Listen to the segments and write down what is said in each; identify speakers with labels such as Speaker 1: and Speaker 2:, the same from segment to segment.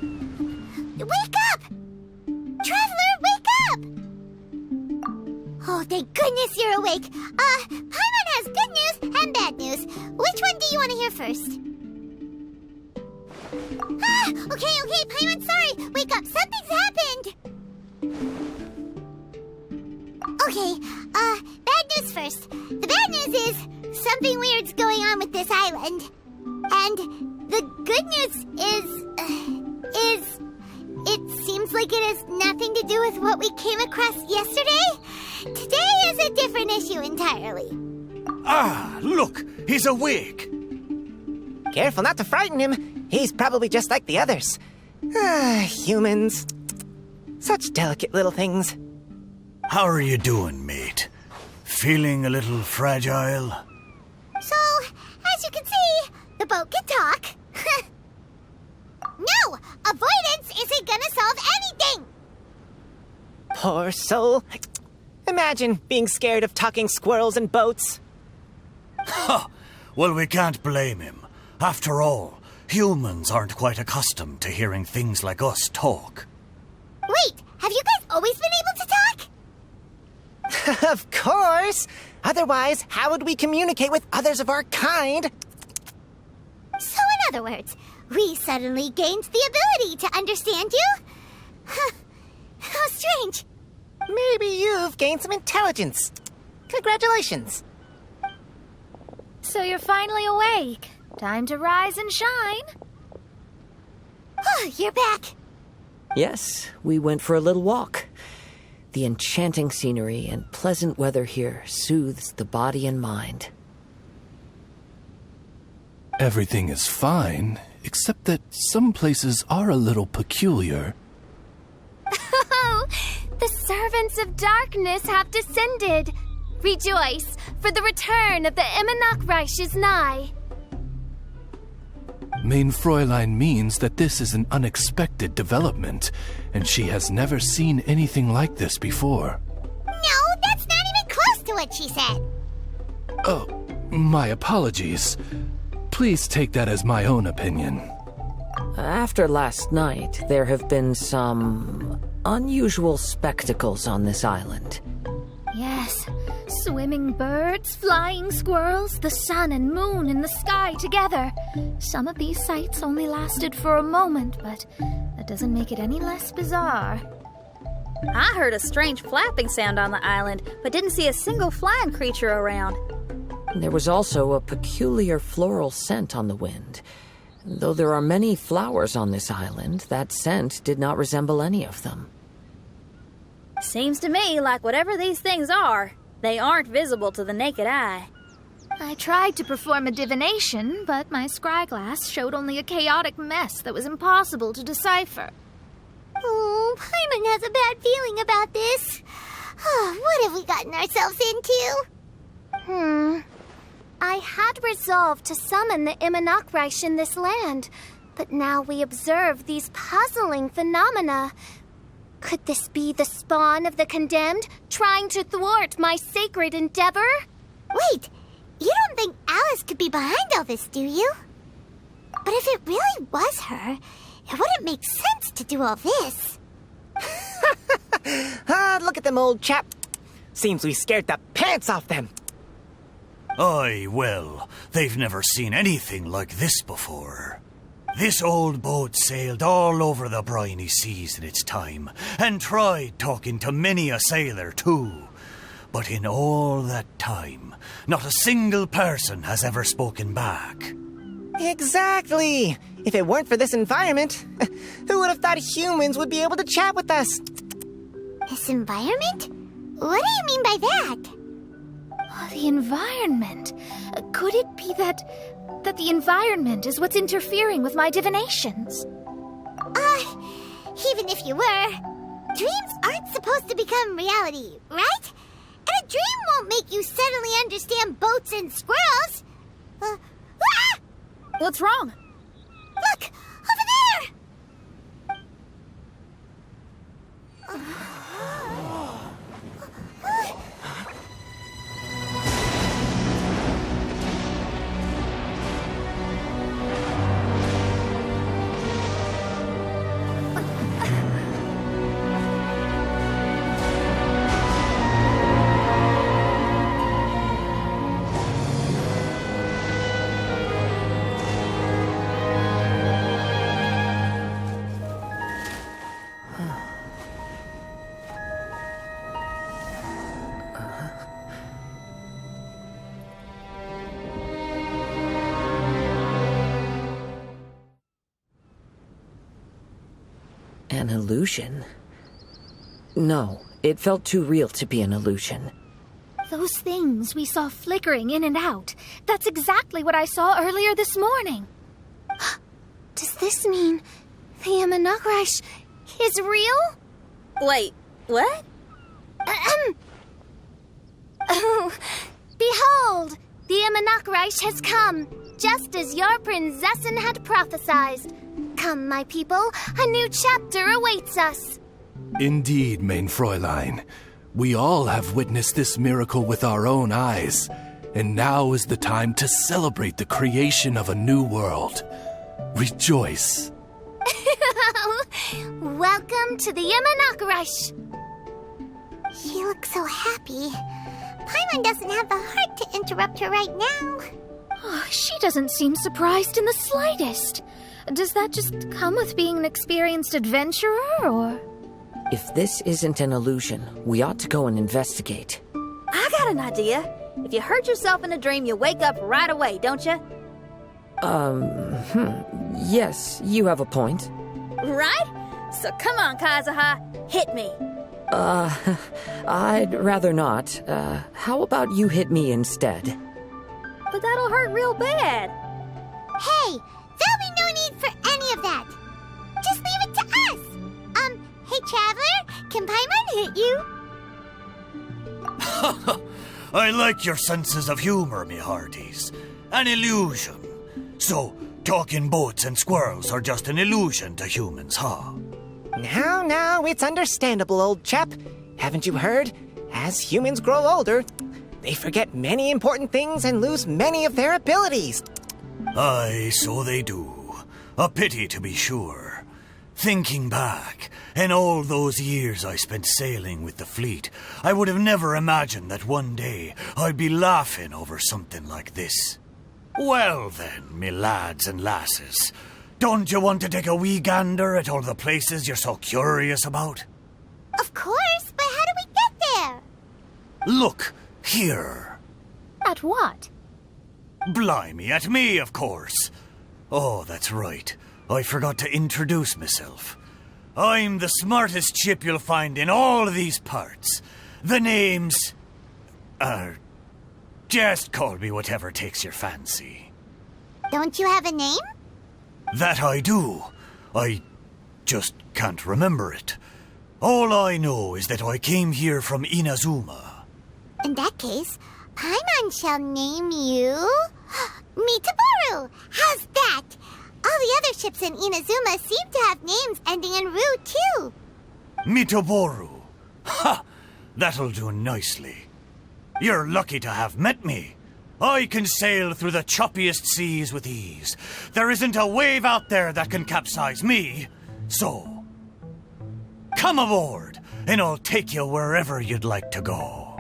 Speaker 1: Wake up! Traveler, wake up! Oh, thank goodness you're awake. Paimon has good news and bad news. Which one do you want to hear first? Okay, Paimon, sorry. Wake up, something's happened. Okay, bad news first. The bad news is something weird's going on with this island. And the good news is it seems like it has nothing to do with what we came across yesterday. Today is a different issue entirely.
Speaker 2: Ah, look, he's awake.
Speaker 3: Careful not to frighten him. He's probably just like the others. Humans. Such delicate little things.
Speaker 2: How are you doing, mate? Feeling a little fragile?
Speaker 1: So, as you can see, the boat can talk. No! Avoidance isn't gonna solve anything!
Speaker 3: Poor soul. Imagine being scared of talking squirrels and boats.
Speaker 2: Ha! Well, we can't blame him. After all, humans aren't quite accustomed to hearing things like us talk.
Speaker 1: Wait, have you guys always been able to talk?
Speaker 3: Of course! Otherwise, how would we communicate with others of our kind?
Speaker 1: So in other words, we suddenly gained the ability to understand you? How strange.
Speaker 3: Maybe you've gained some intelligence. Congratulations.
Speaker 4: So you're finally awake. Time to rise and shine.
Speaker 1: Oh, you're back.
Speaker 5: Yes, we went for a little walk. The enchanting scenery and pleasant weather here soothes the body and mind.
Speaker 6: Everything is fine, except that some places are a little peculiar.
Speaker 4: Oh, the servants of darkness have descended. Rejoice, for the return of the Reich is nigh.
Speaker 6: Mein Fräulein means that this is an unexpected development, and she has never seen anything like this before.
Speaker 1: No, that's not even close to what she said.
Speaker 6: Oh, my apologies. Please take that as my own opinion.
Speaker 5: After last night, there have been some unusual spectacles on this island.
Speaker 4: Yes, swimming birds, flying squirrels, the sun and moon in the sky together. Some of these sights only lasted for a moment, but that doesn't make it any less bizarre.
Speaker 7: I heard a strange flapping sound on the island, but didn't see a single flying creature around.
Speaker 5: There was also a peculiar floral scent on the wind. Though there are many flowers on this island, that scent did not resemble any of them.
Speaker 7: Seems to me like whatever these things are, they aren't visible to the naked eye.
Speaker 4: I tried to perform a divination, but my scryglass showed only a chaotic mess that was impossible to decipher.
Speaker 1: Oh, Paimon has a bad feeling about this. What have we gotten ourselves into?
Speaker 4: I had resolved to summon the Reich in this land, but now we observe these puzzling phenomena. Could this be the spawn of the condemned, trying to thwart my sacred endeavor?
Speaker 1: Wait, you don't think Alice could be behind all this, do you? But if it really was her, it wouldn't make sense to do all this.
Speaker 3: Look at them, old chap. Seems we scared the pants off them.
Speaker 2: Aye, well, they've never seen anything like this before. This old boat sailed all over the briny seas in its time, and tried talking to many a sailor too. But in all that time, not a single person has ever spoken back.
Speaker 3: Exactly. If it weren't for this environment, who would have thought humans would be able to chat with us?
Speaker 1: This environment? What do you mean by that?
Speaker 4: The environment. Could it be that the environment is what's interfering with my divinations?
Speaker 1: Even if you were, dreams aren't supposed to become reality, right? And a dream won't make you suddenly understand boats and squirrels.
Speaker 7: What's wrong?
Speaker 1: Look! Over there!
Speaker 5: An illusion? No, it felt too real to be an illusion.
Speaker 4: Those things we saw flickering in and out, that's exactly what I saw earlier this morning. Does this mean the Imanakresh is real?
Speaker 7: Wait, what?
Speaker 4: Oh, behold, the Imanakresh has come, just as your prinzessin had prophesied. Come, my people, a new chapter awaits us.
Speaker 6: Indeed, mein Fräulein. We all have witnessed this miracle with our own eyes, and now is the time to celebrate the creation of a new world. Rejoice.
Speaker 4: Welcome to the Imanakresh.
Speaker 1: She looks so happy. Paimon doesn't have the heart to interrupt her right now.
Speaker 4: Oh, she doesn't seem surprised in the slightest. Does that just come with being an experienced adventurer, or...?
Speaker 5: If this isn't an illusion, we ought to go and investigate.
Speaker 7: I got an idea. If you hurt yourself in a dream, you wake up right away, don't you?
Speaker 5: Yes, you have a point.
Speaker 7: Right? So come on, Kazuha, hit me.
Speaker 5: I'd rather not. How about you hit me instead?
Speaker 7: But that'll hurt real bad.
Speaker 1: Hey, there'll be no need for any of that. Just leave it to us. Hey, Traveler, can Paimon hit you?
Speaker 2: I like your senses of humor, me hearties. An illusion. So, talking boats and squirrels are just an illusion to humans, huh?
Speaker 3: Now, it's understandable, old chap. Haven't you heard? As humans grow older, they forget many important things and lose many of their abilities.
Speaker 2: Aye, so they do. A pity, to be sure. Thinking back, in all those years I spent sailing with the fleet, I would have never imagined that one day I'd be laughing over something like this. Well then, me lads and lasses, don't you want to take a wee gander at all the places you're so curious about?
Speaker 1: Of course, but how do we get there?
Speaker 2: Look, here.
Speaker 4: At what?
Speaker 2: Blimey, at me, of course. Oh, that's right. I forgot to introduce myself. I'm the smartest chip you'll find in all of these parts. The name's... just call me whatever takes your fancy.
Speaker 1: Don't you have a name?
Speaker 2: That I do. I just can't remember it. All I know is that I came here from Inazuma.
Speaker 1: In that case, Paimon shall name you... Mitaboru! How's that? All the other ships in Inazuma seem to have names ending in Ru, too.
Speaker 2: Mitaboru. Ha! That'll do nicely. You're lucky to have met me. I can sail through the choppiest seas with ease. There isn't a wave out there that can capsize me. So, come aboard, and I'll take you wherever you'd like to go.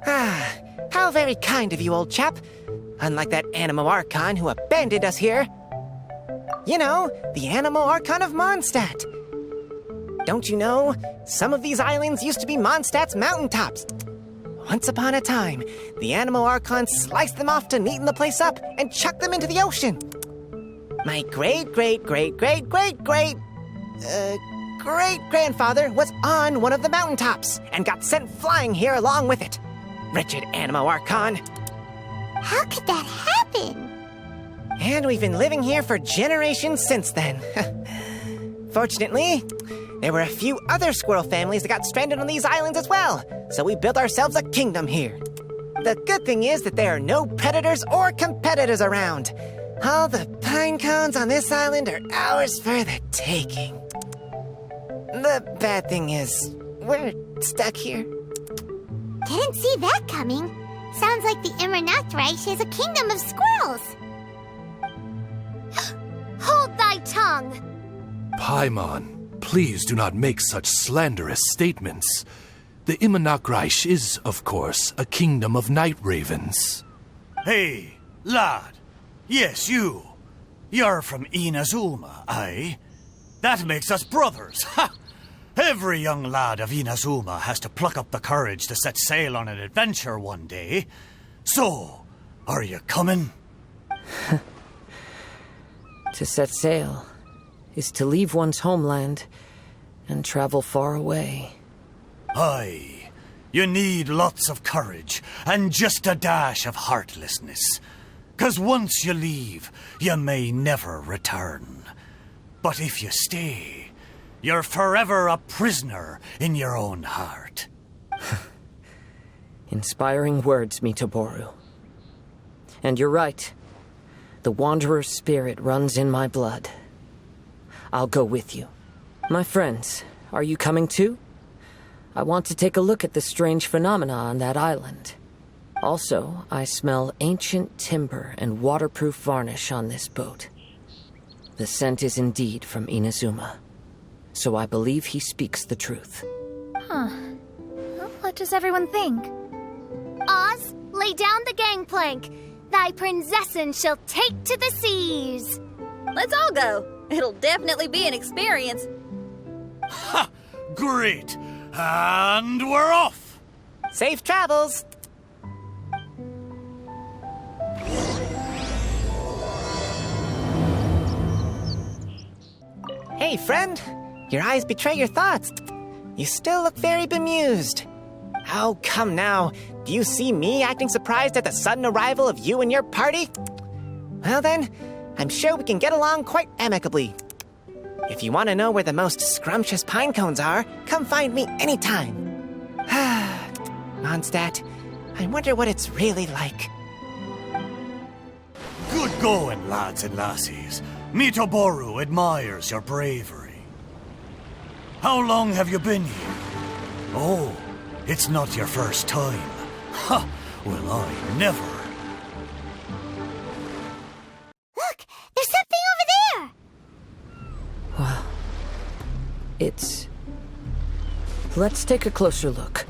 Speaker 3: How very kind of you, old chap. Unlike that Animo Archon who abandoned us here. You know, the Animo Archon of Mondstadt. Don't you know, some of these islands used to be Mondstadt's mountaintops. Once upon a time, the Animo Archon sliced them off to neaten the place up and chucked them into the ocean. My great-grandfather was on one of the mountaintops and got sent flying here along with it. Wretched Animo Archon.
Speaker 1: How could that happen?
Speaker 3: And we've been living here for generations since then. Fortunately, there were a few other squirrel families that got stranded on these islands as well, so we built ourselves a kingdom here. The good thing is that there are no predators or competitors around. All the pine cones on this island are ours for the taking. The bad thing is, we're stuck here.
Speaker 1: Didn't see that coming. Sounds like the Imanakresh is a kingdom of squirrels.
Speaker 4: Hold thy tongue!
Speaker 6: Paimon, please do not make such slanderous statements. The Imanakresh is, of course, a kingdom of night ravens.
Speaker 2: Hey, lad. Yes, you. You're from Inazuma, aye? That makes us brothers, ha! Every young lad of Inazuma has to pluck up the courage to set sail on an adventure one day. So, are you coming?
Speaker 5: To set sail is to leave one's homeland and travel far away.
Speaker 2: Aye, you need lots of courage and just a dash of heartlessness. 'Cause once you leave, you may never return. But if you stay, you're forever a prisoner in your own heart.
Speaker 5: Inspiring words, Mitoboru. And you're right. The Wanderer's spirit runs in my blood. I'll go with you. My friends, are you coming too? I want to take a look at the strange phenomena on that island. Also, I smell ancient timber and waterproof varnish on this boat. The scent is indeed from Inazuma. So I believe he speaks the truth.
Speaker 4: Well, what does everyone think? Oz, lay down the gangplank. Thy princessin shall take to the seas.
Speaker 7: Let's all go. It'll definitely be an experience.
Speaker 2: Ha! Great! And we're off!
Speaker 3: Safe travels! Hey, friend. Your eyes betray your thoughts. You still look very bemused. Oh, come now. Do you see me acting surprised at the sudden arrival of you and your party? Well then, I'm sure we can get along quite amicably. If you want to know where the most scrumptious pine cones are, come find me anytime. Mondstadt, I wonder what it's really like.
Speaker 2: Good going, lads and lassies. Mitoboru admires your bravery. How long have you been here? Oh, it's not your first time. Ha! Well, I never.
Speaker 1: Look, there's something over there!
Speaker 5: Wow. It's... Let's take a closer look.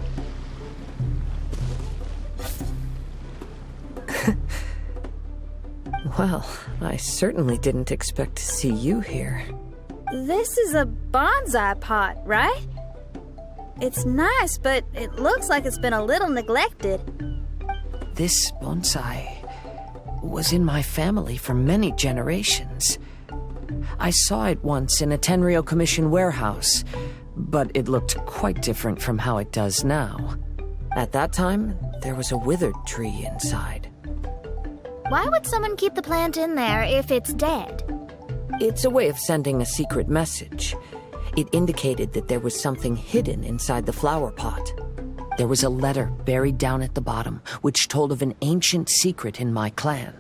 Speaker 5: Well, I certainly didn't expect to see you here.
Speaker 7: This is a bonsai pot, right? It's nice, but it looks like it's been a little neglected.
Speaker 5: This bonsai was in my family for many generations. I saw it once in a Tenryo Commission warehouse, but it looked quite different from how it does now. At that time, there was a withered tree inside.
Speaker 4: Why would someone keep the plant in there if it's dead?
Speaker 5: It's a way of sending a secret message. It indicated that there was something hidden inside the flower pot. There was a letter buried down at the bottom, which told of an ancient secret in my clan.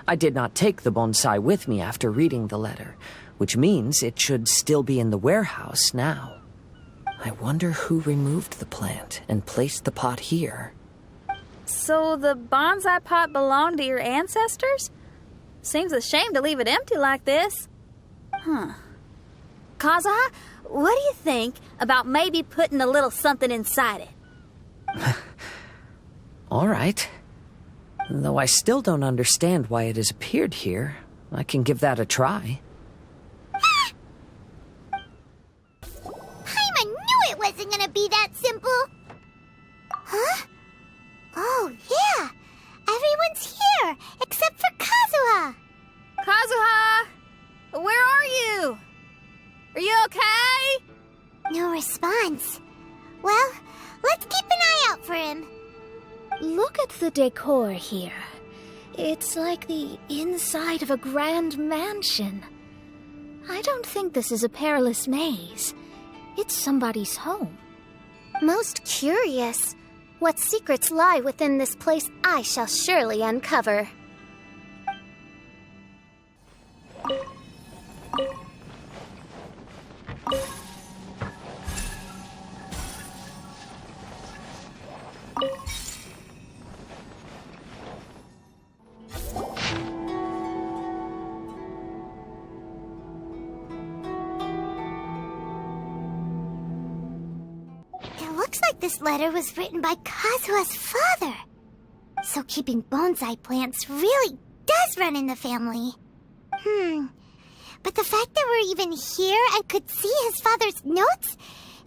Speaker 5: I did not take the bonsai with me after reading the letter, which means it should still be in the warehouse now. I wonder who removed the plant and placed the pot here.
Speaker 7: So the bonsai pot belonged to your ancestors? Seems a shame to leave it empty like this. Kazuha, what do you think about maybe putting a little something inside it?
Speaker 5: All right. Though I still don't understand why it has appeared here, I can give that a try.
Speaker 1: Paimon knew it wasn't gonna be that simple! Huh? Oh, yeah! Everyone's here, except for Kazuha!
Speaker 7: Kazuha! Where are you? Are you okay?
Speaker 1: No response. Well, let's keep an eye out for him.
Speaker 4: Look at the decor here. It's like the inside of a grand mansion. I don't think this is a perilous maze. It's somebody's home.
Speaker 1: Most curious. What secrets lie within this place I shall surely uncover. Looks like this letter was written by Kazuha's father. So keeping bonsai plants really does run in the family. But the fact that we're even here and could see his father's notes,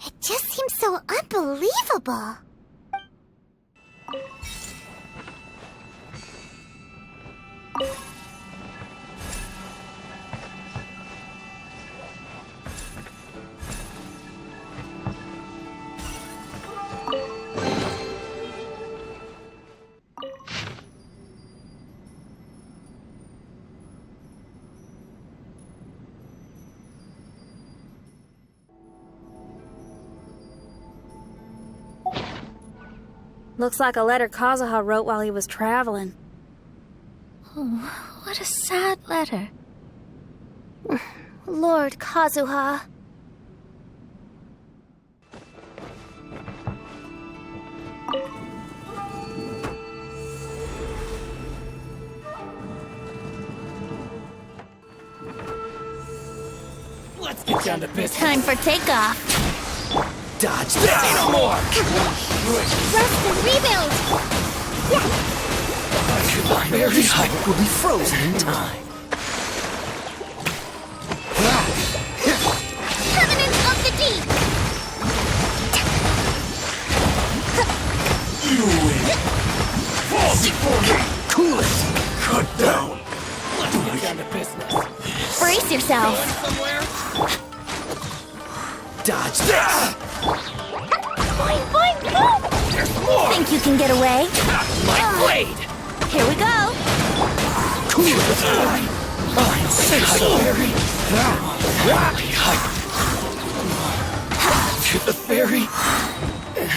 Speaker 1: it just seems so unbelievable.
Speaker 7: Looks like a letter Kazuha wrote while he was traveling.
Speaker 4: Oh, what a sad letter. Lord Kazuha.
Speaker 8: Let's get down to business.
Speaker 1: Time for takeoff.
Speaker 8: Dodge that. No more.
Speaker 1: Rest and rebuild.
Speaker 8: Very height will be frozen in time.
Speaker 1: Covenant of the Deep.
Speaker 8: You win. Fall before me. Cool it. Cut down. Let's get down to business.
Speaker 1: Brace yourself.
Speaker 8: Somewhere? Dodge that.
Speaker 1: Boing, boing, boom.
Speaker 8: There's more.
Speaker 1: Think you can get away?
Speaker 8: My blade.
Speaker 1: Here we go.
Speaker 8: Cool it. I'm so very. Happy height. To the very end.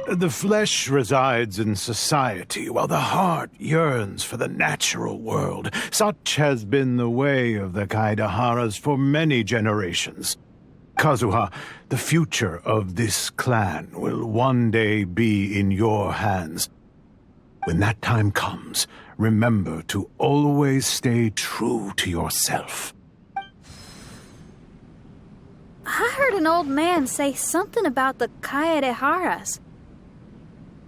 Speaker 9: The flesh resides in society, while the heart yearns for the natural world. Such has been the way of the Kaidaharas for many generations. Kazuha, the future of this clan will one day be in your hands. When that time comes, remember to always stay true to yourself.
Speaker 7: I heard an old man say something about the Kaidaharas.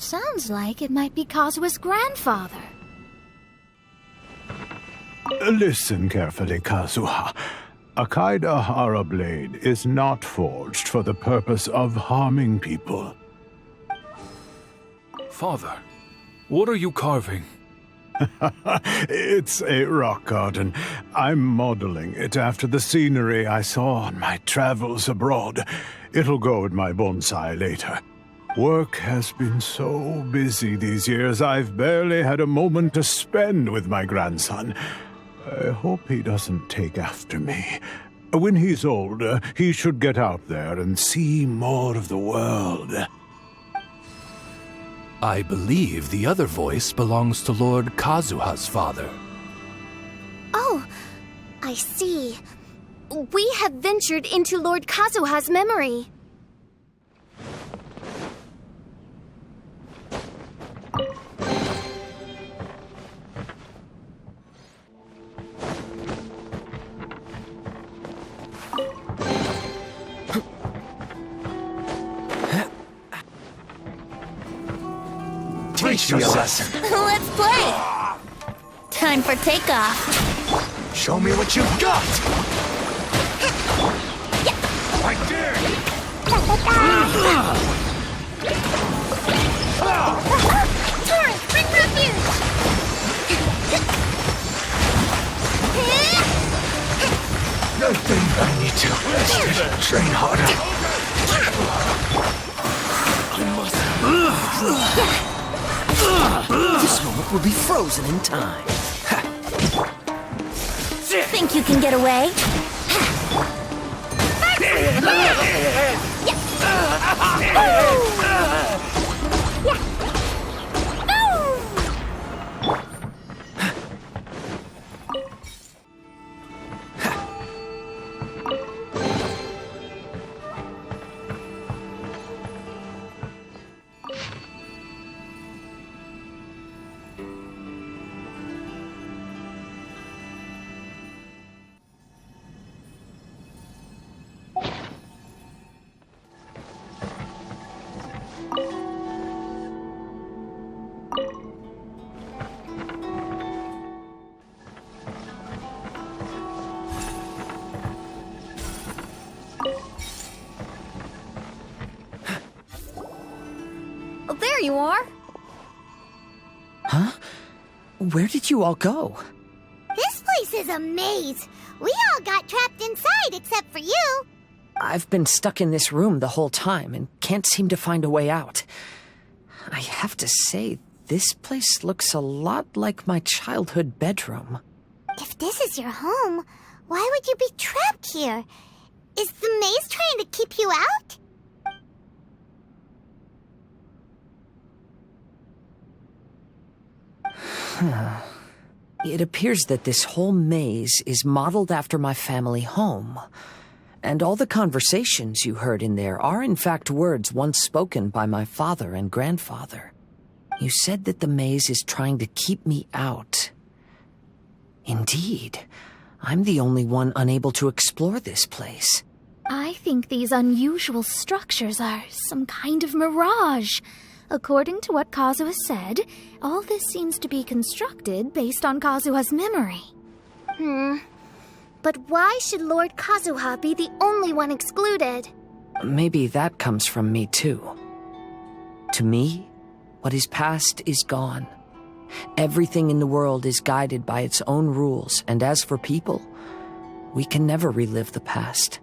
Speaker 4: Sounds like it might be Kazuha's grandfather.
Speaker 9: Listen carefully, Kazuha. A Kaidahara blade is not forged for the purpose of harming people.
Speaker 6: Father, what are you carving?
Speaker 9: It's a rock garden. I'm modeling it after the scenery I saw on my travels abroad. It'll go in my bonsai later. Work has been so busy these years, I've barely had a moment to spend with my grandson. I hope he doesn't take after me. When he's older, he should get out there and see more of the world.
Speaker 6: I believe the other voice belongs to Lord Kazuha's father.
Speaker 4: Oh, I see. We have ventured into Lord Kazuha's memory.
Speaker 8: Teach me a lesson.
Speaker 1: Let's play. Time for takeoff.
Speaker 8: Show me what you've got. I dare you.
Speaker 1: Torrent, bring refuge.
Speaker 8: I think I need to train harder. I must. This moment will be frozen in time.
Speaker 1: Think you can get away?
Speaker 7: you are?
Speaker 5: Huh? Where did you all go?
Speaker 1: This place is a maze. We all got trapped inside except for you.
Speaker 5: I've been stuck in this room the whole time and can't seem to find a way out. I have to say, this place looks a lot like my childhood bedroom.
Speaker 1: If this is your home, why would you be trapped here? Is the maze trying to keep you out?
Speaker 5: It appears that this whole maze is modeled after my family home. And all the conversations you heard in there are in fact words once spoken by my father and grandfather. You said that the maze is trying to keep me out. Indeed, I'm the only one unable to explore this place.
Speaker 4: I think these unusual structures are some kind of mirage. According to what Kazuha said, all this seems to be constructed based on Kazuha's memory. But why should Lord Kazuha be the only one excluded?
Speaker 5: Maybe that comes from me too. To me, what is past is gone. Everything in the world is guided by its own rules, and as for people, we can never relive the past.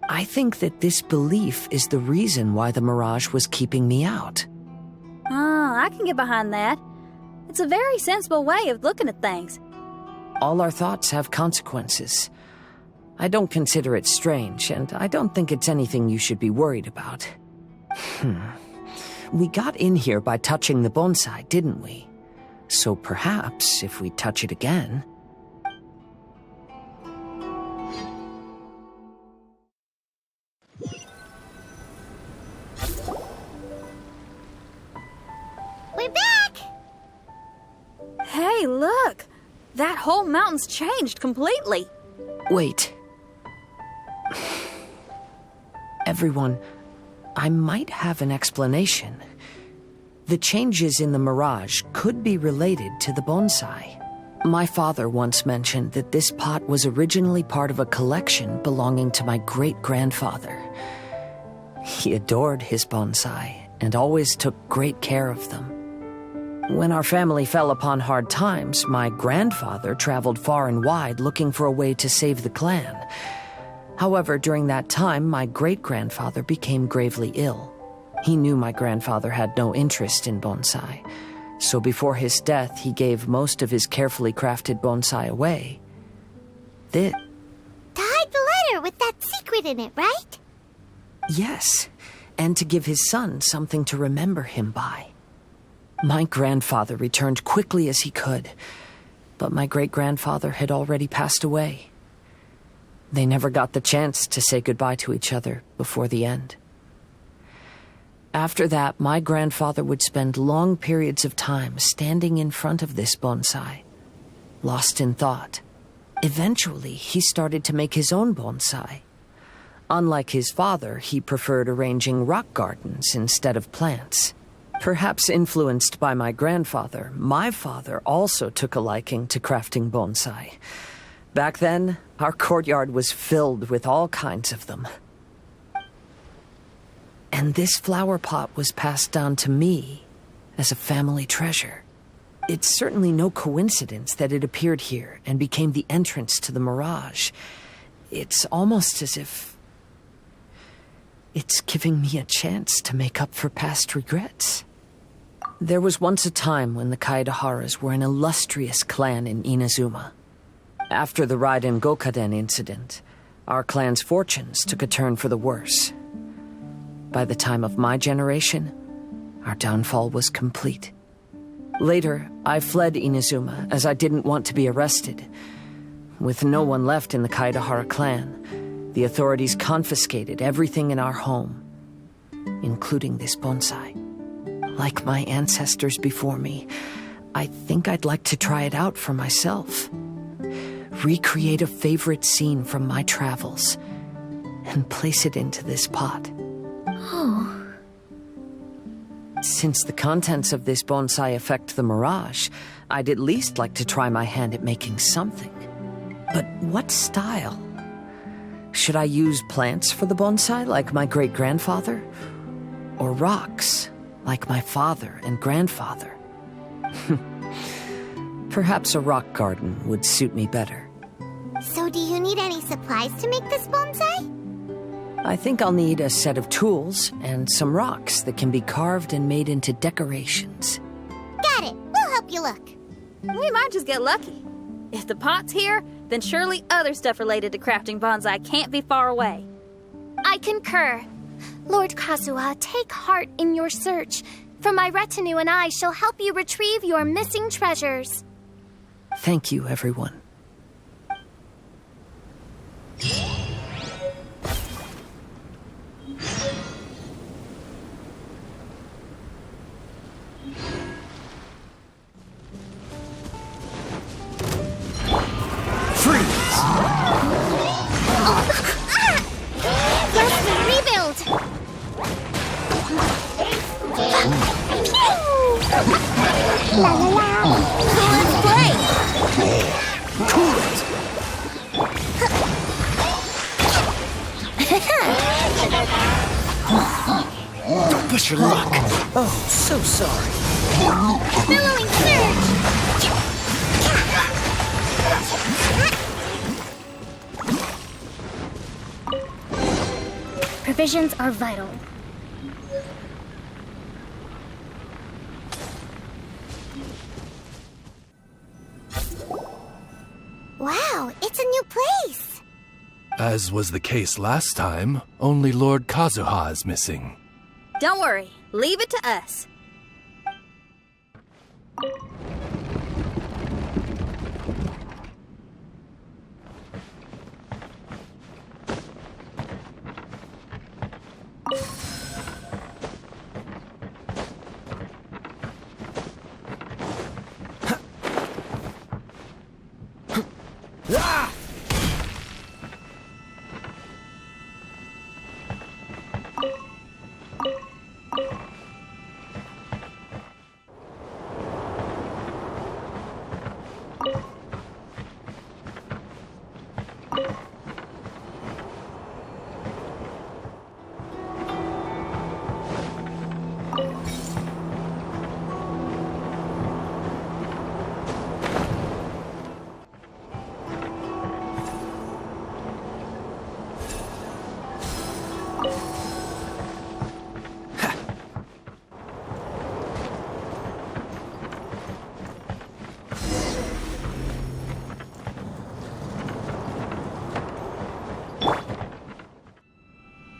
Speaker 5: I think that this belief is the reason why the mirage was keeping me out.
Speaker 7: I can get behind that. It's a very sensible way of looking at things.
Speaker 5: All our thoughts have consequences. I don't consider it strange, and I don't think it's anything you should be worried about. We got in here by touching the bonsai, didn't we? So perhaps, if we touch it again...
Speaker 1: We're back!
Speaker 7: Hey, look! That whole mountain's changed completely.
Speaker 5: Wait. Everyone, I might have an explanation. The changes in the mirage could be related to the bonsai. My father once mentioned that this pot was originally part of a collection belonging to my great-grandfather. He adored his bonsai and always took great care of them. When our family fell upon hard times, my grandfather traveled far and wide looking for a way to save the clan. However, during that time, my great-grandfather became gravely ill. He knew my grandfather had no interest in bonsai, so before his death, he gave most of his carefully crafted bonsai away.
Speaker 1: To hide the letter with that secret in it, right?
Speaker 5: Yes, and to give his son something to remember him by. My grandfather returned quickly as he could, but my great-grandfather had already passed away. They never got the chance to say goodbye to each other before the end. After that, my grandfather would spend long periods of time standing in front of this bonsai, lost in thought. Eventually, he started to make his own bonsai. Unlike his father, he preferred arranging rock gardens instead of plants. Perhaps influenced by my grandfather, my father also took a liking to crafting bonsai. Back then, our courtyard was filled with all kinds of them. And this flower pot was passed down to me as a family treasure. It's certainly no coincidence that it appeared here and became the entrance to the mirage. It's almost as if it's giving me a chance to make up for past regrets. There was once a time when the Kaidaharas were an illustrious clan in Inazuma. After the Raiden Gokaden incident, our clan's fortunes took a turn for the worse. By the time of my generation, our downfall was complete. Later, I fled Inazuma as I didn't want to be arrested. With no one left in the Kaidahara clan, the authorities confiscated everything in our home, including this bonsai. Like my ancestors before me, I think I'd like to try it out for myself. Recreate a favorite scene from my travels and place it into this pot.
Speaker 4: Oh.
Speaker 5: Since the contents of this bonsai affect the mirage, I'd at least like to try my hand at making something. But what style? Should I use plants for the bonsai like my great-grandfather? Or rocks, like my father and grandfather. Perhaps a rock garden would suit me better.
Speaker 1: So do you need any supplies to make this bonsai?
Speaker 5: I think I'll need a set of tools and some rocks that can be carved and made into decorations.
Speaker 1: Got it. We'll help you look.
Speaker 7: We might just get lucky. If the pot's here, then surely other stuff related to crafting bonsai can't be far away.
Speaker 4: I concur. Lord Kazuha, take heart in your search, for my retinue and I shall help you retrieve your missing treasures.
Speaker 5: Thank you, everyone.
Speaker 8: Don't push your luck.
Speaker 5: Oh, so sorry.
Speaker 1: Billowing surge!
Speaker 4: Provisions are vital.
Speaker 1: Wow, it's a new place!
Speaker 6: As was the case last time, only Lord Kazuha is missing.
Speaker 7: Don't worry, leave it to us.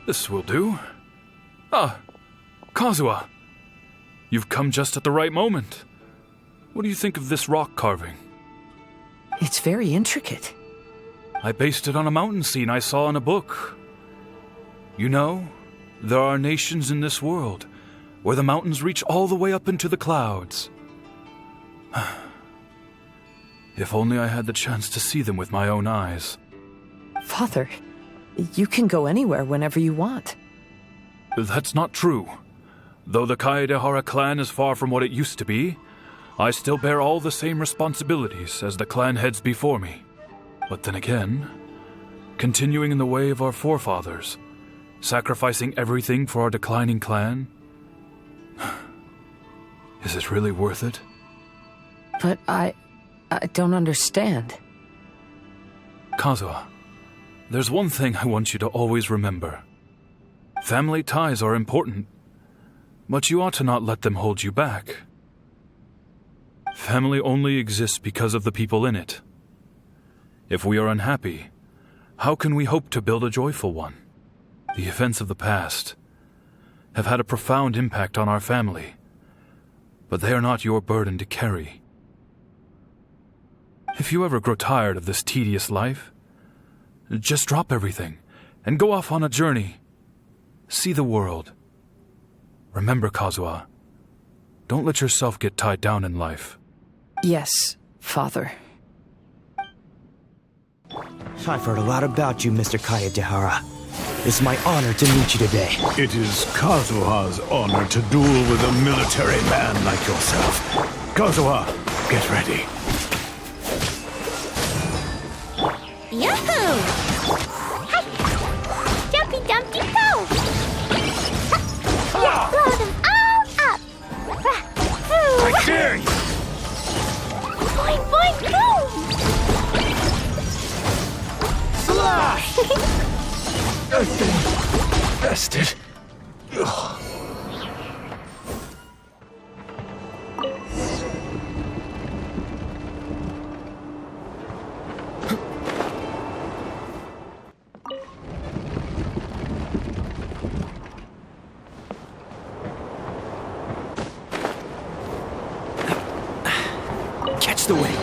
Speaker 10: This will do. Ah, Kazuha. You've come just at the right moment. What do you think of this rock carving?
Speaker 5: It's very intricate.
Speaker 10: I based it on a mountain scene I saw in a book. You know, there are nations in this world where the mountains reach all the way up into the clouds. If only I had the chance to see them with my own eyes.
Speaker 5: Father, you can go anywhere whenever you want.
Speaker 10: That's not true. Though the Kaedehara clan is far from what it used to be, I still bear all the same responsibilities as the clan heads before me. But then again, continuing in the way of our forefathers, sacrificing everything for our declining clan, is it really worth it?
Speaker 5: But I don't understand.
Speaker 10: Kazuha, there's one thing I want you to always remember. Family ties are important, but you ought to not let them hold you back. Family only exists because of the people in it. If we are unhappy, how can we hope to build a joyful one? The events of the past have had a profound impact on our family, but they are not your burden to carry. If you ever grow tired of this tedious life, just drop everything and go off on a journey. See the world. Remember, Kazuha, don't let yourself get tied down in life.
Speaker 5: Yes, Father.
Speaker 11: I've heard a lot about you, Mr. Kaedehara. It's my honor to meet you today.
Speaker 9: It is Kazuha's honor to duel with a military man like yourself. Kazuha, get ready.
Speaker 1: Yahoo! Hi. Jumpy Dumpty Go! Blow them all up!
Speaker 6: I've been bested. Ugh.
Speaker 11: Catch the wind.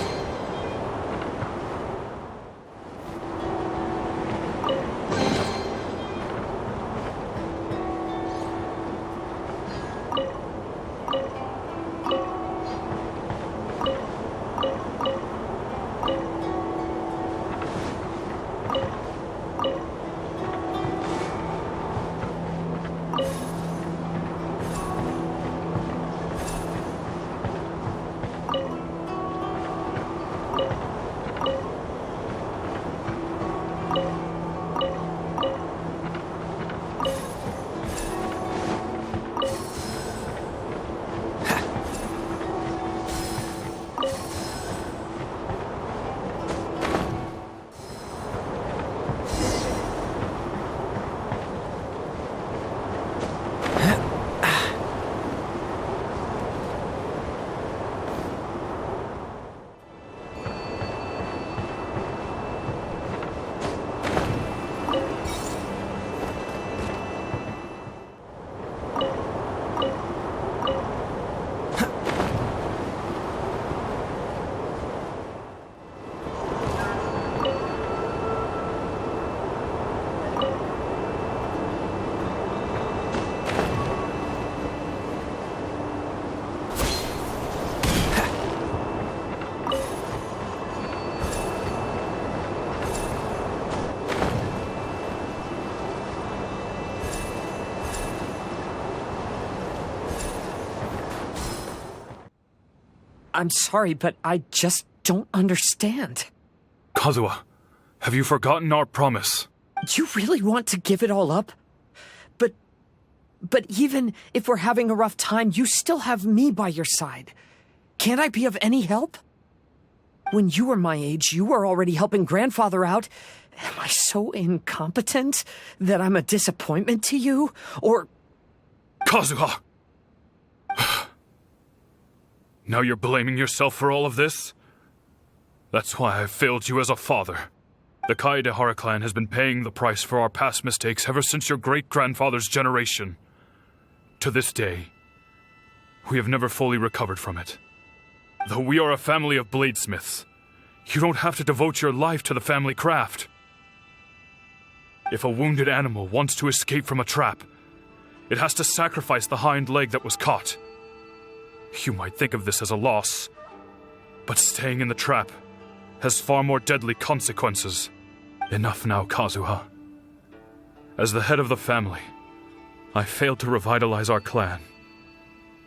Speaker 5: I'm sorry, but I just don't understand.
Speaker 10: Kazuha, have you forgotten our promise?
Speaker 5: Do you really want to give it all up? But even if we're having a rough time, you still have me by your side. Can't I be of any help? When you were my age, you were already helping grandfather out. Am I so incompetent that I'm a disappointment to you? Or...
Speaker 10: Kazuha! Now you're blaming yourself for all of this? That's why I failed you as a father. The Kaedehara clan has been paying the price for our past mistakes ever since your great-grandfather's generation. To this day, we have never fully recovered from it. Though we are a family of bladesmiths, you don't have to devote your life to the family craft. If a wounded animal wants to escape from a trap, it has to sacrifice the hind leg that was caught. You might think of this as a loss, but staying in the trap has far more deadly consequences. Enough now, Kazuha. As the head of the family, I failed to revitalize our clan.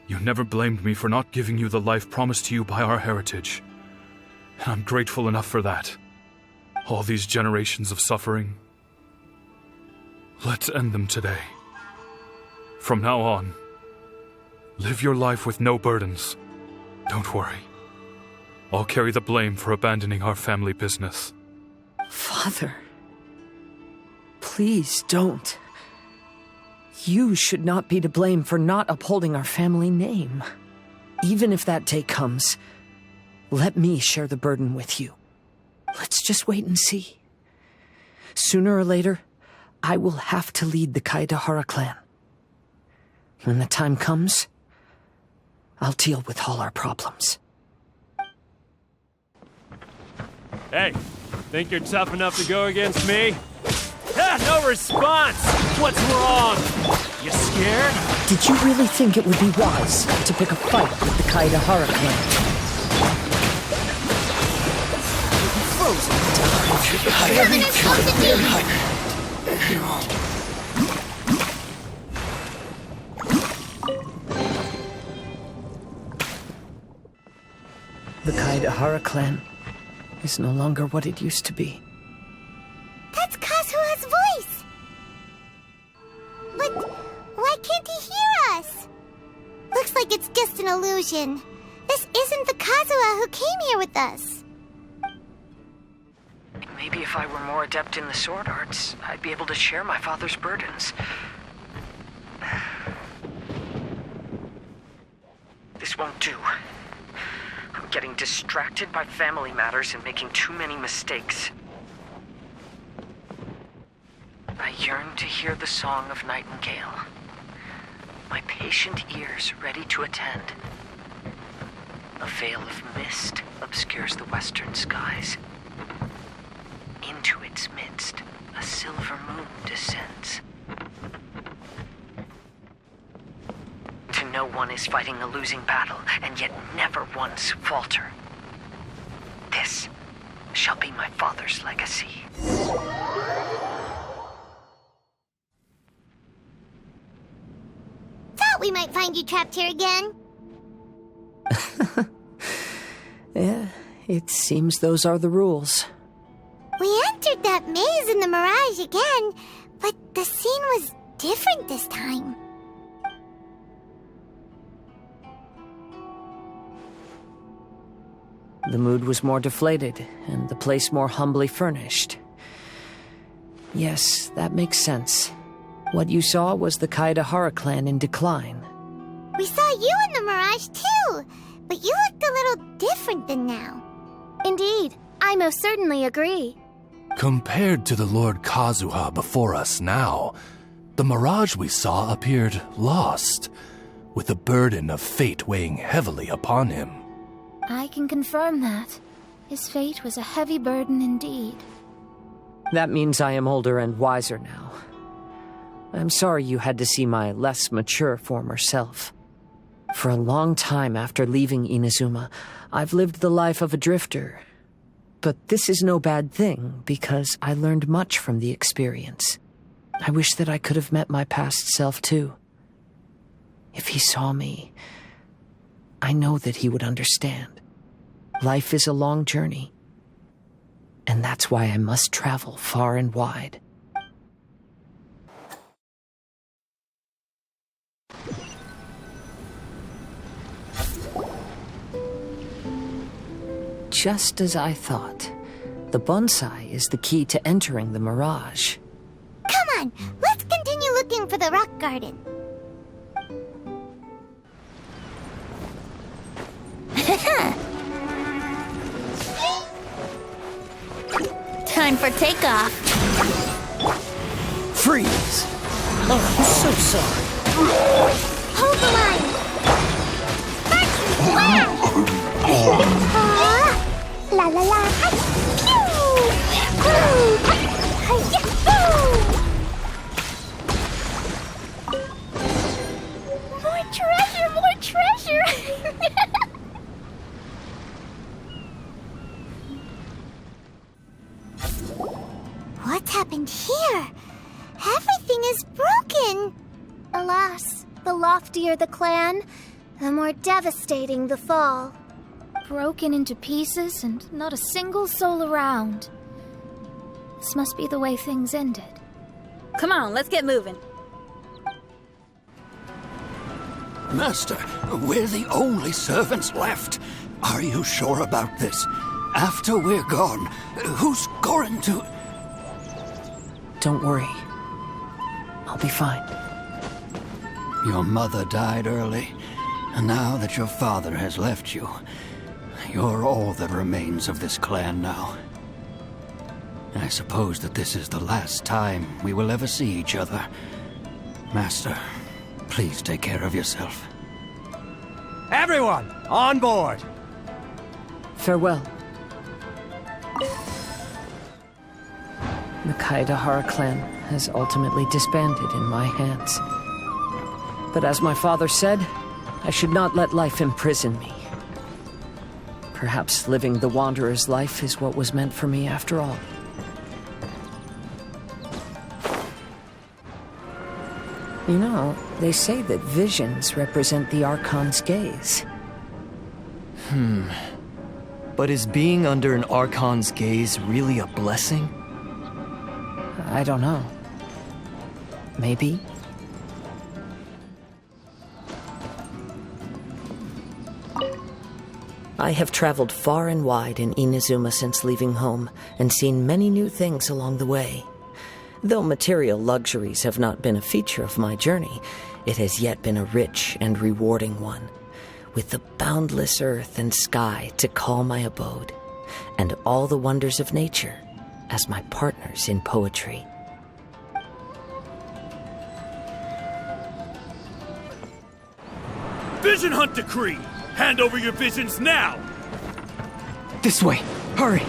Speaker 10: You never blamed me for not giving you the life promised to you by our heritage, and I'm grateful enough for that. All these generations of suffering, let's end them today. From now on, live your life with no burdens. Don't worry. I'll carry the blame for abandoning our family business.
Speaker 5: Father, please don't. You should not be to blame for not upholding our family name. Even if that day comes, let me share the burden with you. Let's just wait and see. Sooner or later, I will have to lead the Kaedehara clan. When the time comes, I'll deal with all our problems.
Speaker 12: Hey, think you're tough enough to go against me? No response! What's wrong? You scared?
Speaker 5: Did you really think it would be wise to pick a fight with the Kaedehara clan? The Kaedehara clan is no longer what it used to be.
Speaker 1: That's Kazuha's voice! But why can't he hear us? Looks like it's just an illusion. This isn't the Kazuha who came here with us.
Speaker 13: It may
Speaker 5: Maybe if I were more adept in the sword arts, I'd be able to share my father's burdens. This won't do. I'm getting distracted by family matters and making too many mistakes. I yearn to hear the song of nightingale. My patient ears ready to attend. A veil of mist obscures the western skies. Into its midst, a silver moon descends. To know one is fighting a losing battle, and yet never once falter. This shall be my father's legacy.
Speaker 1: Thought we might find you trapped here again.
Speaker 5: Yeah, it seems those are the rules.
Speaker 1: We entered that maze in the mirage again, but the scene was different this time.
Speaker 5: The mood was more deflated, and the place more humbly furnished. Yes, that makes sense. What you saw was the Kaedahara clan in decline.
Speaker 1: We saw you in the mirage too, but you looked a little different than now.
Speaker 4: Indeed, I most certainly agree.
Speaker 6: Compared to the Lord Kazuha before us now, the mirage we saw appeared lost, with the burden of fate weighing heavily upon him.
Speaker 7: I can confirm that. His fate was a heavy burden indeed.
Speaker 5: That means I am older and wiser now. I'm sorry you had to see my less mature former self. For a long time after leaving Inazuma, I've lived the life of a drifter. But this is no bad thing, because I learned much from the experience. I wish that I could have met my past self too. If he saw me, I know that he would understand. Life is a long journey, and that's why I must travel far and wide. Just as I thought, the bonsai is the key to entering the mirage.
Speaker 1: Come on, let's continue looking for the rock garden.
Speaker 7: Time for takeoff.
Speaker 8: Freeze! Oh, I'm so sorry.
Speaker 1: Hold the line. La la la. Pew! More treasure, more treasure. What's happened here? Everything is broken.
Speaker 4: Alas, the loftier the clan, the more devastating the fall.
Speaker 7: Broken into pieces and not a single soul around. This must be the way things ended. Come on, let's get moving.
Speaker 8: Master, we're the only servants left. Are you sure about this? After we're gone, who's going to...
Speaker 5: Don't worry. I'll be fine.
Speaker 8: Your mother died early, and now that your father has left you, you're all that remains of this clan now. I suppose that this is the last time we will ever see each other. Master, please take care of yourself.
Speaker 12: Everyone, on board!
Speaker 5: Farewell. The Kaedahara clan has ultimately disbanded in my hands. But as my father said, I should not let life imprison me. Perhaps living the wanderer's life is what was meant for me after all. You know, they say that visions represent the Archon's gaze.
Speaker 11: But is being under an Archon's gaze really a blessing?
Speaker 5: I don't know. Maybe. I have traveled far and wide in Inazuma since leaving home, and seen many new things along the way. Though material luxuries have not been a feature of my journey, it has yet been a rich and rewarding one, with the boundless earth and sky to call my abode, and all the wonders of nature as my partners in poetry.
Speaker 13: Vision Hunt Decree! Hand over your visions now!
Speaker 11: This way! Hurry!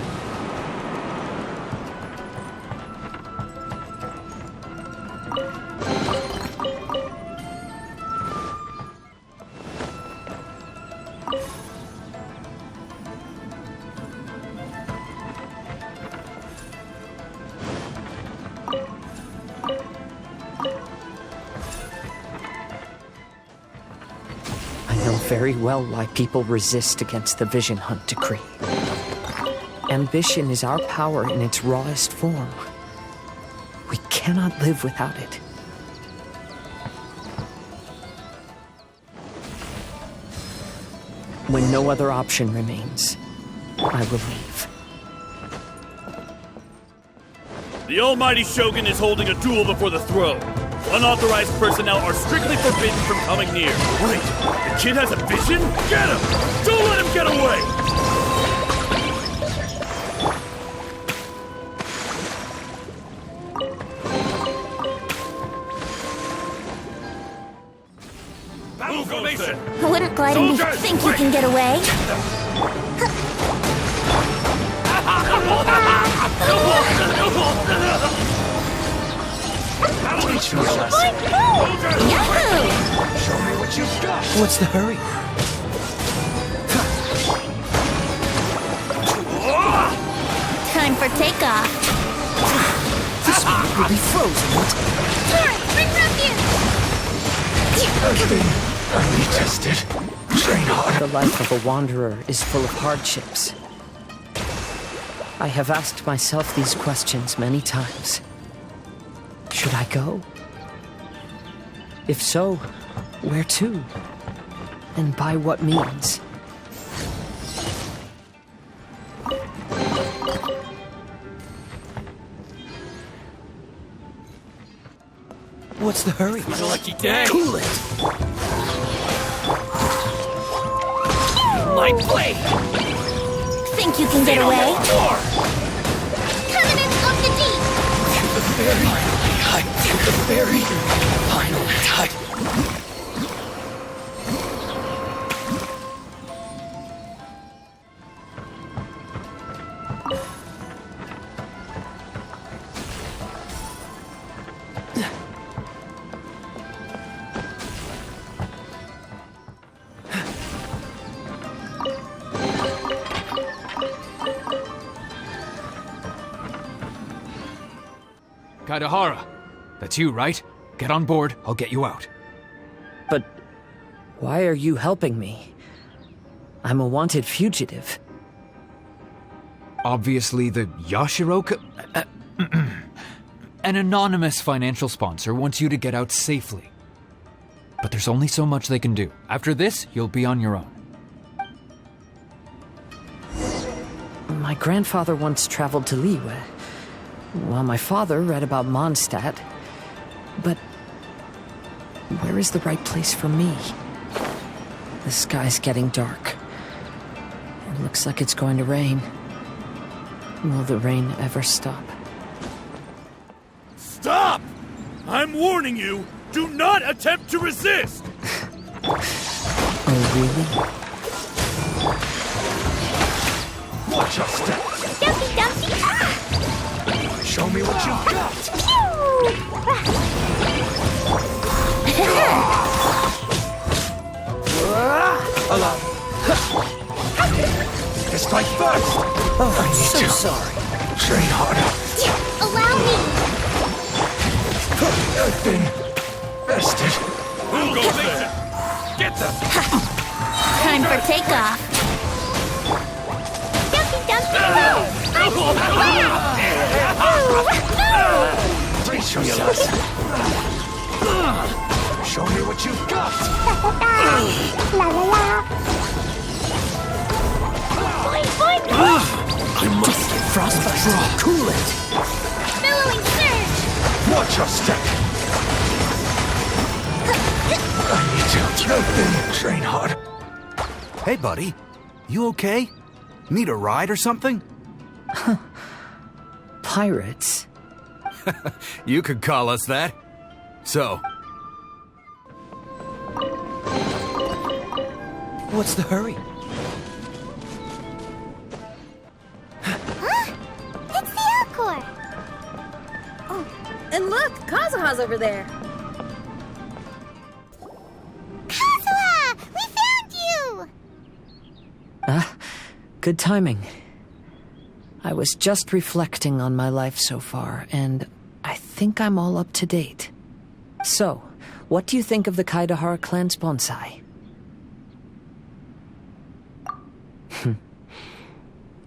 Speaker 5: Very well why people resist against the Vision Hunt Decree. Ambition is our power in its rawest form. We cannot live without it. When no other option remains, I will leave.
Speaker 13: The Almighty Shogun is holding a duel before the throne. Unauthorized personnel are strictly forbidden from coming near. Wait, the kid has a vision? Get him! Don't let him get away! Battle formation!
Speaker 1: I wouldn't let him think you can get away.
Speaker 11: Show me what you've got! What's the hurry?
Speaker 1: Time for takeoff.
Speaker 11: This one will be frozen.
Speaker 1: Bring
Speaker 11: Only tested. Train hard.
Speaker 5: The life of a wanderer is full of hardships. I have asked myself these questions many times. Should I go? If so, where to? And by what means?
Speaker 11: What's the hurry?
Speaker 13: It's a lucky day.
Speaker 11: Cool it!
Speaker 13: My blade!
Speaker 1: Think you can get away?
Speaker 4: Covenant of the Deep!
Speaker 11: The very final tide.
Speaker 14: Kaidahara, that's you, right? Get on board, I'll get you out.
Speaker 5: But why are you helping me? I'm a wanted fugitive.
Speaker 14: Obviously the Yashiroka... An anonymous financial sponsor wants you to get out safely. But there's only so much they can do. After this, you'll be on your own.
Speaker 5: My grandfather once traveled to Liyue, while my father read about Mondstadt. But where is the right place for me? The sky's getting dark. It looks like it's going to rain. Will the rain ever stop?
Speaker 13: Stop! I'm warning you, do not attempt to resist!
Speaker 5: Oh, really?
Speaker 11: Watch your step!
Speaker 1: Dumpy, dumpy, ah!
Speaker 11: Show me what you've got! Strike first!
Speaker 5: Oh, I'm so sorry.
Speaker 11: Train harder.
Speaker 1: Allow me!
Speaker 11: I've been bested.
Speaker 13: Who goes there? Get them!
Speaker 1: Time for takeoff. Dumpy, dumpy,
Speaker 11: Brace yourself. Show me what you've got.
Speaker 1: La la la.
Speaker 11: You must
Speaker 5: frostbite. Cool it.
Speaker 1: Billowing surge!
Speaker 11: watch your step. I need to help them train hard.
Speaker 2: Hey, buddy. You okay? Need a ride or something?
Speaker 5: Pirates?
Speaker 2: You could call us that. So,
Speaker 11: what's the hurry?
Speaker 1: Huh? It's the Alcor!
Speaker 7: Oh, and look! Kazuha's over there!
Speaker 1: Kazuha! We found you!
Speaker 5: Good timing. I was just reflecting on my life so far, and I think I'm all up to date. So, what do you think of the Kaedehara clan's bonsai?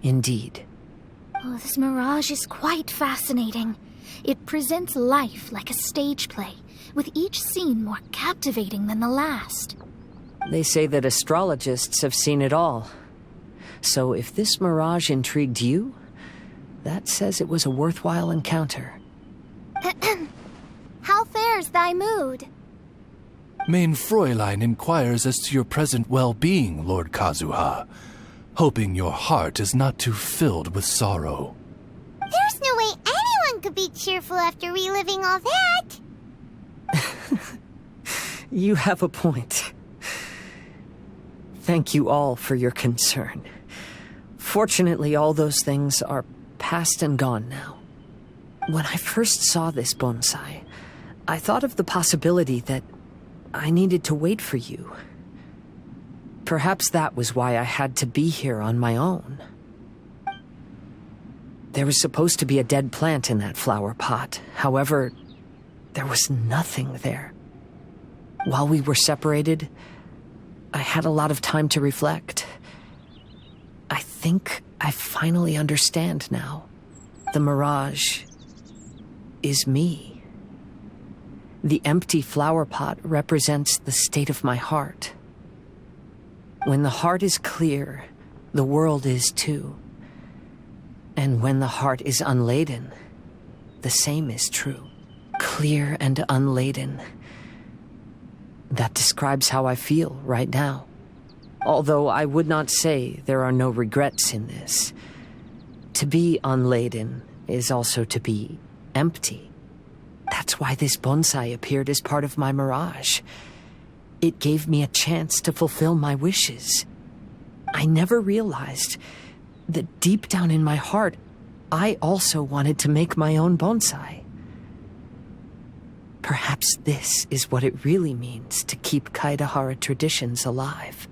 Speaker 5: Indeed.
Speaker 7: Oh, this mirage is quite fascinating. It presents life like a stage play, with each scene more captivating than the last.
Speaker 5: They say that astrologists have seen it all. So if this mirage intrigued you, that says it was a worthwhile encounter.
Speaker 4: How fares thy mood?
Speaker 6: Mein Fräulein inquires as to your present well-being, Lord Kazuha, hoping your heart is not too filled with sorrow.
Speaker 1: There's no way anyone could be cheerful after reliving all that.
Speaker 5: You have a point. Thank you all for your concern. Fortunately, all those things are past and gone now. When I first saw this bonsai, I thought of the possibility that I needed to wait for you. Perhaps that was why I had to be here on my own. There was supposed to be a dead plant in that flower pot. However, there was nothing there. While we were separated, I had a lot of time to reflect. I think I finally understand now. The mirage is me. The empty flower pot represents the state of my heart. When the heart is clear, the world is too. And when the heart is unladen, the same is true. Clear and unladen. That describes how I feel right now. Although I would not say there are no regrets in this. To be unladen is also to be empty. That's why this bonsai appeared as part of my mirage. It gave me a chance to fulfill my wishes. I never realized that deep down in my heart, I also wanted to make my own bonsai. Perhaps this is what it really means to keep Kaedehara traditions alive.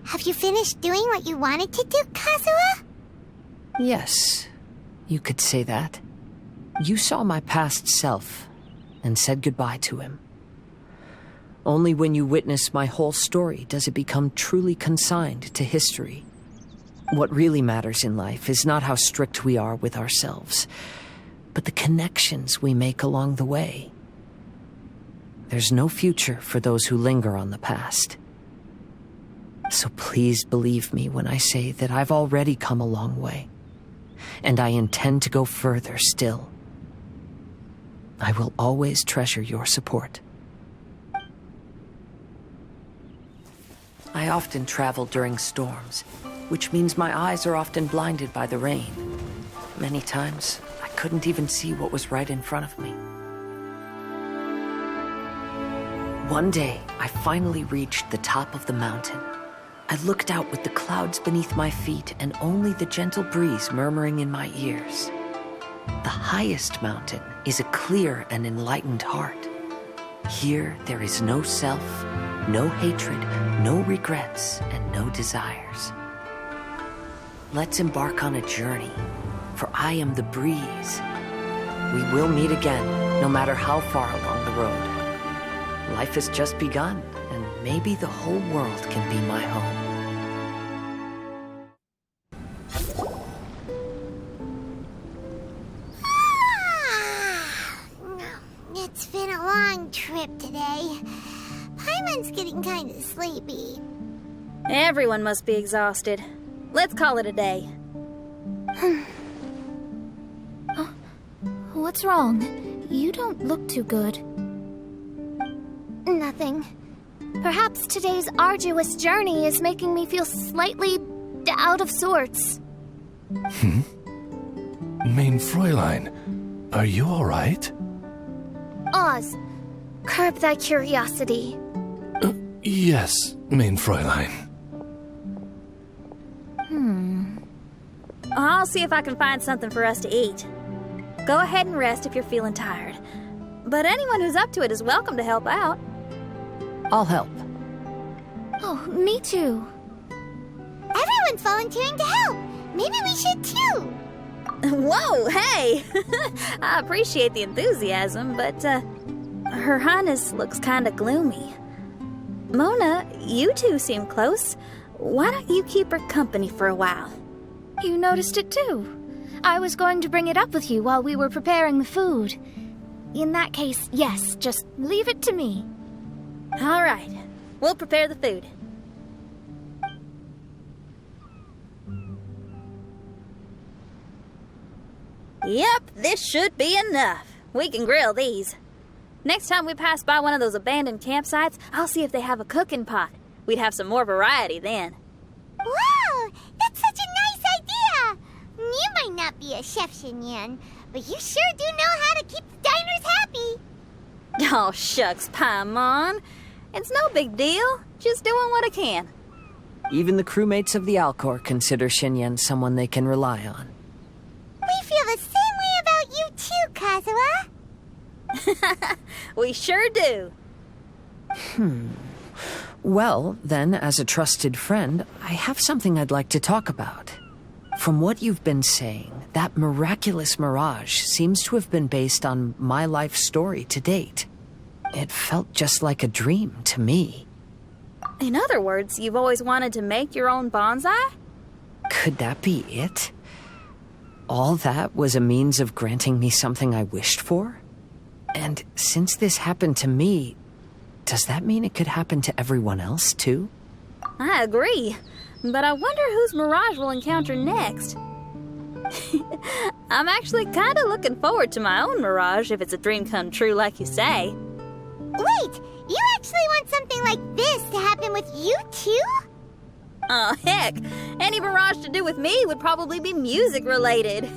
Speaker 1: Have you finished doing what you wanted to do, Kazuha?
Speaker 5: Yes, you could say that. You saw my past self and said goodbye to him. Only when you witness my whole story does it become truly consigned to history. What really matters in life is not how strict we are with ourselves, but the connections we make along the way. There's no future for those who linger on the past. So please believe me when I say that I've already come a long way, and I intend to go further still. I will always treasure your support. I often travel during storms, which means my eyes are often blinded by the rain. Many times, I couldn't even see what was right in front of me. One day, I finally reached the top of the mountain. I looked out with the clouds beneath my feet and only the gentle breeze murmuring in my ears. The highest mountain is a clear and enlightened heart. Here, there is no self, no hatred, no regrets, and no desires. Let's embark on a journey, for I am the breeze. We will meet again, no matter how far along the road. Life has just begun, and maybe the whole world can be my home.
Speaker 1: It's been a long trip today. Paimon's getting kind of sleepy.
Speaker 7: Everyone must be exhausted. Let's call it a day. What's wrong? You don't look too good.
Speaker 4: Nothing. Perhaps today's arduous journey is making me feel slightly out of sorts.
Speaker 6: Mein Fräulein, are you all right?
Speaker 4: Oz, curb thy curiosity.
Speaker 6: Yes, Mein Fräulein.
Speaker 15: I'll see if I can find something for us to eat. Go ahead and rest if you're feeling tired. But anyone who's up to it is welcome to help out.
Speaker 5: I'll help.
Speaker 7: Oh, me too.
Speaker 1: Everyone's volunteering to help. Maybe we should too.
Speaker 15: Whoa, hey! I appreciate the enthusiasm, but, Her Highness looks kinda gloomy. Mona, you two seem close. Why don't you keep her company for a while?
Speaker 7: You noticed it too. I was going to bring it up with you while we were preparing the food. In that case, yes, just leave it to me.
Speaker 15: All right, we'll prepare the food. Yep, this should be enough. We can grill these. Next time we pass by one of those abandoned campsites, I'll see if they have a cooking pot. We'd have some more variety then.
Speaker 1: Wow, that's such a nice idea. You might not be a chef, Xinyan, but you sure do know how to keep the diners happy.
Speaker 15: Oh, shucks, Paimon. It's no big deal. Just doing what I can.
Speaker 5: Even the crewmates of the Alcor consider Xinyan someone they can rely on.
Speaker 1: We feel the same way about you too, Kazuha.
Speaker 15: We sure do.
Speaker 5: Well, then, as a trusted friend, I have something I'd like to talk about. From what you've been saying, that miraculous mirage seems to have been based on my life story to date. It felt just like a dream to me.
Speaker 15: In other words, you've always wanted to make your own bonsai?
Speaker 5: Could that be it? All that was a means of granting me something I wished for? And since this happened to me, does that mean it could happen to everyone else, too?
Speaker 15: I agree, but I wonder whose mirage we'll encounter next. I'm actually kind of looking forward to my own mirage if it's a dream come true like you say.
Speaker 1: Wait, you actually want something like this to happen with you too?
Speaker 15: Oh, heck, any mirage to do with me would probably be music-related.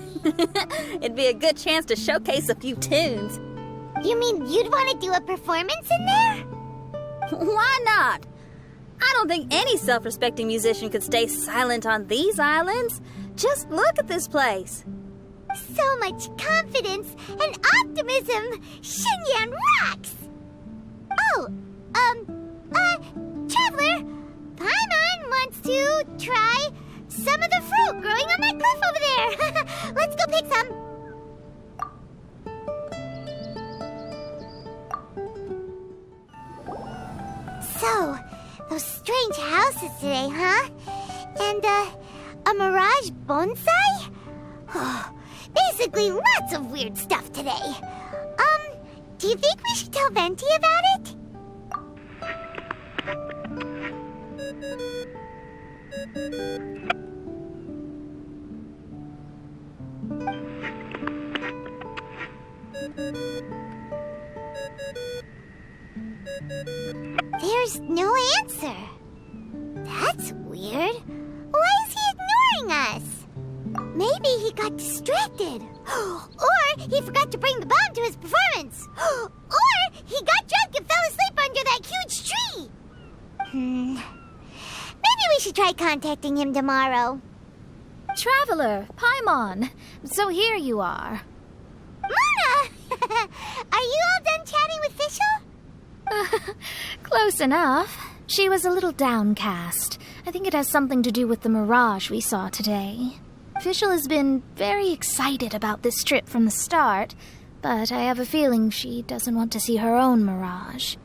Speaker 15: It'd be a good chance to showcase a few tunes.
Speaker 1: You mean you'd want to do a performance in there?
Speaker 15: Why not? I don't think any self-respecting musician could stay silent on these islands. Just look at this place.
Speaker 1: So much confidence and optimism. Xinyan rocks! Oh, Traveler, Paimon wants to try some of the fruit growing on that cliff over there. Let's go pick some. So, those strange houses today, huh? And, a mirage bonsai? Basically, lots of weird stuff today. Do you think we should tell Venti about it? There's no answer. That's weird. Why is he ignoring us? Maybe he got distracted. Or he forgot to bring the bomb to his performance. Or he got drunk and fell asleep under that huge tree. Maybe we should try contacting him tomorrow.
Speaker 7: Traveler, Paimon. So here you are.
Speaker 1: Mona! Are you all done chatting with Fischl?
Speaker 7: Close enough. She was a little downcast. I think it has something to do with the mirage we saw today. Fischl has been very excited about this trip from the start, but I have a feeling she doesn't want to see her own mirage.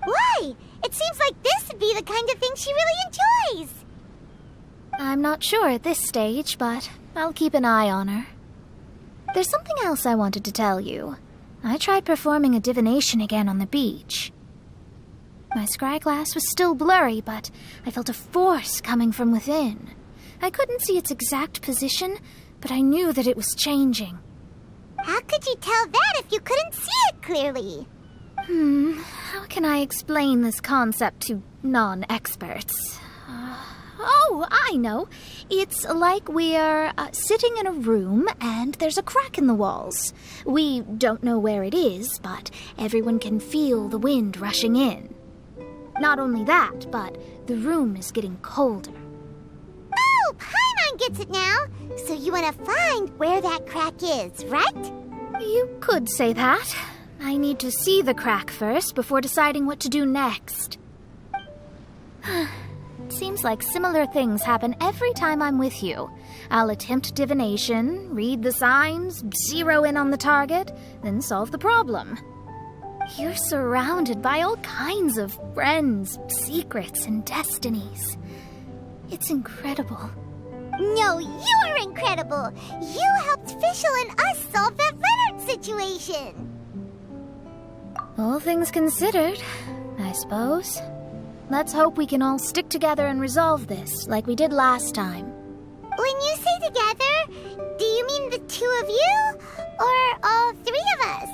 Speaker 1: Why? It seems like this would be the kind of thing she really enjoys.
Speaker 7: I'm not sure at this stage, but I'll keep an eye on her. There's something else I wanted to tell you. I tried performing a divination again on the beach. My scryglass was still blurry, but I felt a force coming from within. I couldn't see its exact position, but I knew that it was changing.
Speaker 1: How could you tell that if you couldn't see it clearly?
Speaker 7: How can I explain this concept to non-experts? Oh, I know. It's like we're sitting in a room and there's a crack in the walls. We don't know where it is, but everyone can feel the wind rushing in. Not only that, but the room is getting colder.
Speaker 1: Oh, Paimon gets it now. So you want to find where that crack is, right?
Speaker 7: You could say that. I need to see the crack first before deciding what to do next. Seems like similar things happen every time I'm with you. I'll attempt divination, read the signs, zero in on the target, then solve the problem. You're surrounded by all kinds of friends, secrets, and destinies. It's incredible.
Speaker 1: No, you're incredible! You helped Fischl and us solve that Leonard situation!
Speaker 7: All things considered, I suppose. Let's hope we can all stick together and resolve this, like we did last time.
Speaker 1: When you say together, do you mean the two of you? Or all three of us?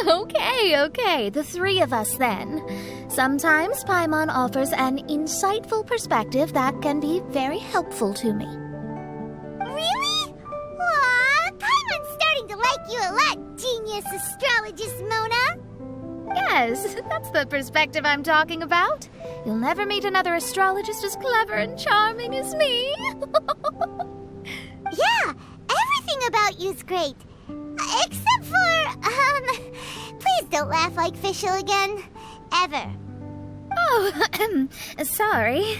Speaker 7: Okay, the three of us then. Sometimes Paimon offers an insightful perspective that can be very helpful to me.
Speaker 1: Really? Aw, Paimon's starting to like you a lot, genius astrologist Mona.
Speaker 7: Yes, that's the perspective I'm talking about. You'll never meet another astrologist as clever and charming as me.
Speaker 1: Yeah, everything about you's great. Except for, please don't laugh like Fischl again. Ever.
Speaker 7: Oh, sorry.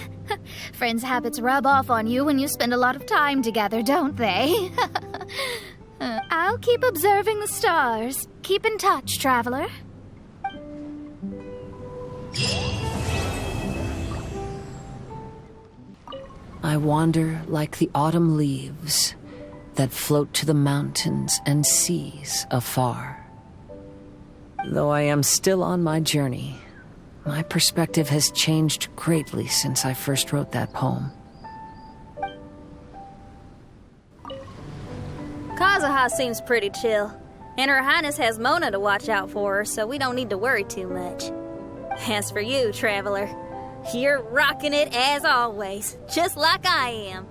Speaker 7: Friends' habits rub off on you when you spend a lot of time together, don't they? I'll keep observing the stars. Keep in touch, traveler.
Speaker 5: I wander like the autumn leaves that float to the mountains and seas afar. Though I am still on my journey, my perspective has changed greatly since I first wrote that poem.
Speaker 15: Kazuha seems pretty chill, and Her Highness has Mona to watch out for her, so we don't need to worry too much. As for you, traveler, you're rocking it as always, just like I am.